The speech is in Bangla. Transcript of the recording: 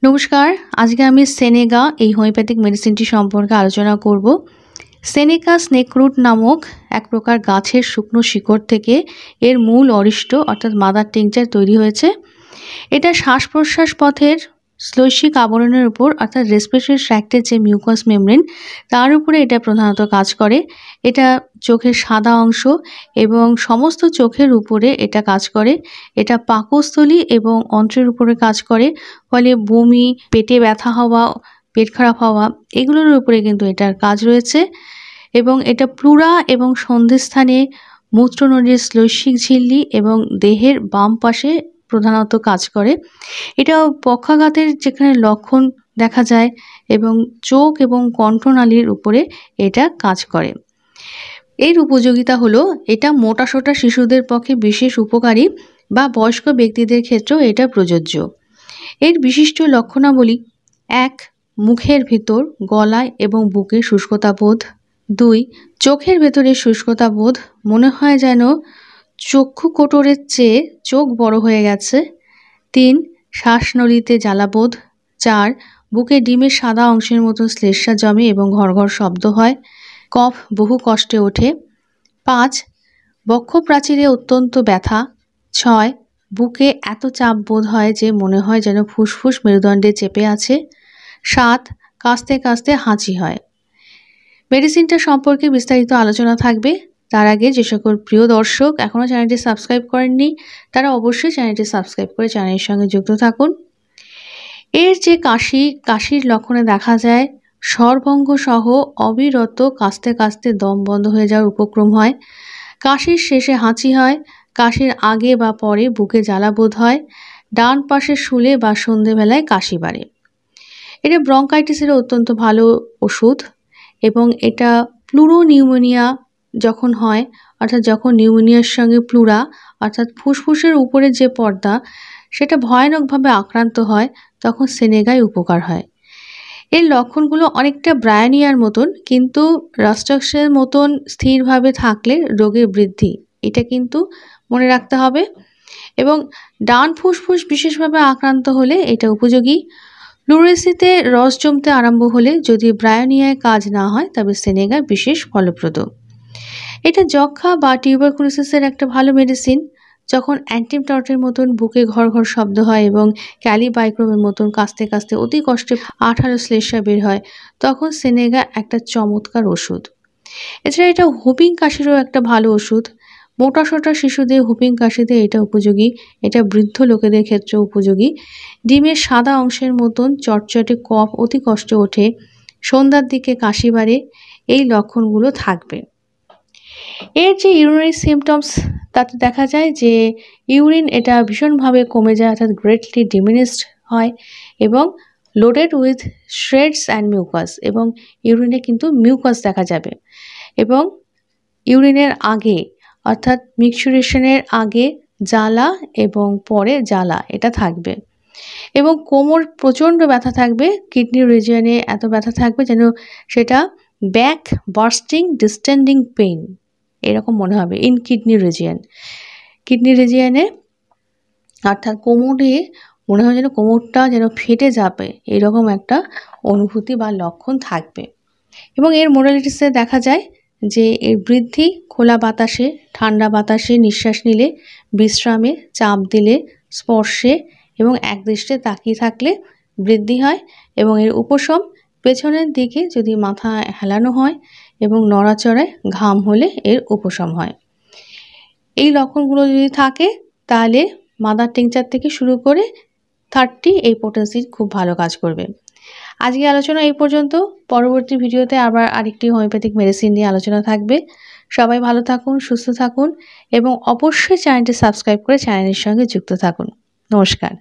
নমস্কার। আজকে আমি সেনেগা এই হোমিওপ্যাথিক মেডিসিনটি সম্পর্কে আলোচনা করব। সেনেকা স্নেক রুট নামক এক প্রকার গাছের শুকনো শিকড় থেকে এর মূল অরিষ্ট অর্থাৎ মাদার টিংচার তৈরি হয়েছে। এটা শ্বাস প্রশ্বাস পথের শ্লৈষিক আবরণের উপর অর্থাৎ রেসপিরেটরি ট্র্যাক্টের যে মিউকাস মেমব্রেন তার উপরে এটা প্রধানত কাজ করে। এটা চোখের সাদা অংশ এবং সমস্ত চোখের উপরে এটা কাজ করে। এটা পাকস্থলী এবং অন্ত্রের উপরে কাজ করে, ফলে বমি, পেটে ব্যথা হওয়া, পেট খারাপ হওয়া এগুলোর উপরে কিন্তু এটার কাজ রয়েছে। এবং এটা প্লুরা এবং সন্ধিস্থানে, মূত্রনলীর শ্লৈষিক ঝিল্লি এবং দেহের বাম পাশে প্রধানত কাজ করে। এটা পক্ষাঘাতের যেখানে লক্ষণ দেখা যায় এবং চোখ এবং কণ্ঠনালীর উপরে এটা কাজ করে। এর উপযোগিতা হলো এটা মোটাসোটা শিশুদের পক্ষে বিশেষ উপকারী বা বয়স্ক ব্যক্তিদের ক্ষেত্রেও এটা প্রযোজ্য। এর বিশিষ্ট লক্ষণাবলী: 1. মুখের ভিতর, গলায় এবং বুকে শুষ্কতা বোধ। 2. চোখের ভেতরে শুষ্কতা বোধ, মনে হয় যেন চক্ষু কোটরের চেয়ে চোখ বড় হয়ে গেছে। 3. শ্বাসনলীতে জ্বালাবোধ। 4. বুকে ডিমের সাদা অংশের মতো শ্লেষ্মা জমে এবং ঘড়ঘড় শব্দ হয়। কফ বহু কষ্টে ওঠে। 5. বক্ষপ্রাচীরে অত্যন্ত ব্যথা। 6. বুকে এত চাপ বোধ হয় যে মনে হয় যেন ফুসফুস মেরুদণ্ডে চেপে আছে। 7. কাশতে কাশতে হাঁচি হয়। মেডিসিনটা সম্পর্কে বিস্তারিত আলোচনা থাকবে। তার আগে যে সকল প্রিয় দর্শক এখনও চ্যানেলটি সাবস্ক্রাইব করেননি তারা অবশ্যই চ্যানেলটি সাবস্ক্রাইব করে চ্যানেলের সঙ্গে যুক্ত থাকুন। এর যে কাশির লক্ষণে দেখা যায় স্বরভঙ্গ সহ অবিরত কাশতে কাশতে দম বন্ধ হয়ে যাওয়ার উপক্রম হয়। কাশির শেষে হাঁচি হয়। কাশির আগে বা পরে বুকে জ্বালা বোধ হয়। ডান পাশে শুলে বা সন্ধেবেলায় কাশি বাড়ে। এটা ব্রঙ্কাইটিসের অত্যন্ত ভালো ওষুধ এবং এটা প্লুরোনিউমোনিয়া যখন হয়, অর্থাৎ যখন নিউমোনিয়ার সঙ্গে প্লুরা অর্থাৎ ফুসফুসের উপরে যে পর্দা সেটা ভয়ানকভাবে আক্রান্ত হয়, তখন সেনেগায় উপকার হয়। এর লক্ষণগুলো অনেকটা ব্রায়োনিয়ার মতন, কিন্তু রাস্টাক্সের মতন স্থিরভাবে থাকলে রোগের বৃদ্ধি, এটা কিন্তু মনে রাখতে হবে। এবং ডান ফুসফুস বিশেষভাবে আক্রান্ত হলে এটা উপযোগী। প্লুরেসিতে রস জমতে আরম্ভ হলে যদি ব্রায়োনিয়ায় কাজ না হয় তবে সেনেগা বিশেষ ফলপ্রদ। এটা যক্ষা বা টিউবারকুলোসিসের একটা ভালো মেডিসিন। যখন অ্যান্টিমটটের মতন বুকে ঘর ঘর শব্দ হয় এবং ক্যালিবাইক্রমের মতন কাশতে কাশতে অতি কষ্টে আঠালো শ্লেষ্মা বের হয়, তখন সেনেগা একটা চমৎকার ওষুধ। এছাড়া এটা হুপিং কাশিরও একটা ভালো ওষুধ। মোটাসোটা শিশুদের হুপিং কাশিতে এটা উপযোগী। এটা বৃদ্ধ লোকেদের ক্ষেত্রে উপযোগী। ডিমের সাদা অংশের মতন চটচটে কফ অতি কষ্টে ওঠে, সন্ধ্যার দিকে কাশি বাড়ে, এই লক্ষণগুলো থাকবে। এর যে ইউরিনারি সিমটমস তাতে দেখা যায় যে ইউরিন এটা ভীষণভাবে কমে যায়, অর্থাৎ গ্রেটলি ডিমিনিশড হয় এবং লোডেড উইথ শ্রেডস অ্যান্ড মিউকাস, এবং ইউরিনে কিন্তু মিউকাস দেখা যাবে। এবং ইউরিনের আগে অর্থাৎ মিক্সচুরেশনের আগে জ্বালা এবং পরে জ্বালা এটা থাকবে। এবং কোমর প্রচণ্ড ব্যথা থাকবে, কিডনি রিজিয়নে এত ব্যথা থাকবে যেন সেটা ব্যাক বার্স্টিং ডিস্টেন্ডিং পেইন এরকম মনে হবে ইন কিডনি রিজিয়নে অর্থাৎ কোমরে মনে হয় যেন কোমরটা যেন ফেটে যাবে, এরকম একটা অনুভূতি বা লক্ষণ থাকবে। এবং এর মোডালিটিসে দেখা যায় যে এর বৃদ্ধি খোলা বাতাসে, ঠান্ডা বাতাসে নিঃশ্বাস নিলে, বিশ্রামে, চাপ দিলে, স্পর্শে এবং একদৃষ্টে তাকিয়ে থাকলে বৃদ্ধি হয়। এবং এর উপশম পেছনের দিকে যদি মাথা হেলানো হয় এবং নড়াচড়ায় ঘাম হলে এর উপশম হয়। এই লক্ষণগুলো যদি থাকে তাহলে মাদার টিংচার থেকে শুরু করে 30 এই পোটেন্সির খুব ভালো কাজ করবে। আজকে আলোচনা এই পর্যন্ত। পরবর্তী ভিডিওতে আবার আরেকটি হোমিওপ্যাথিক মেডিসিন নিয়ে আলোচনা থাকবে। সবাই ভালো থাকুন, সুস্থ থাকুন এবং অবশ্যই চ্যানেলটি সাবস্ক্রাইব করে চ্যানেলের সঙ্গে যুক্ত থাকুন। নমস্কার।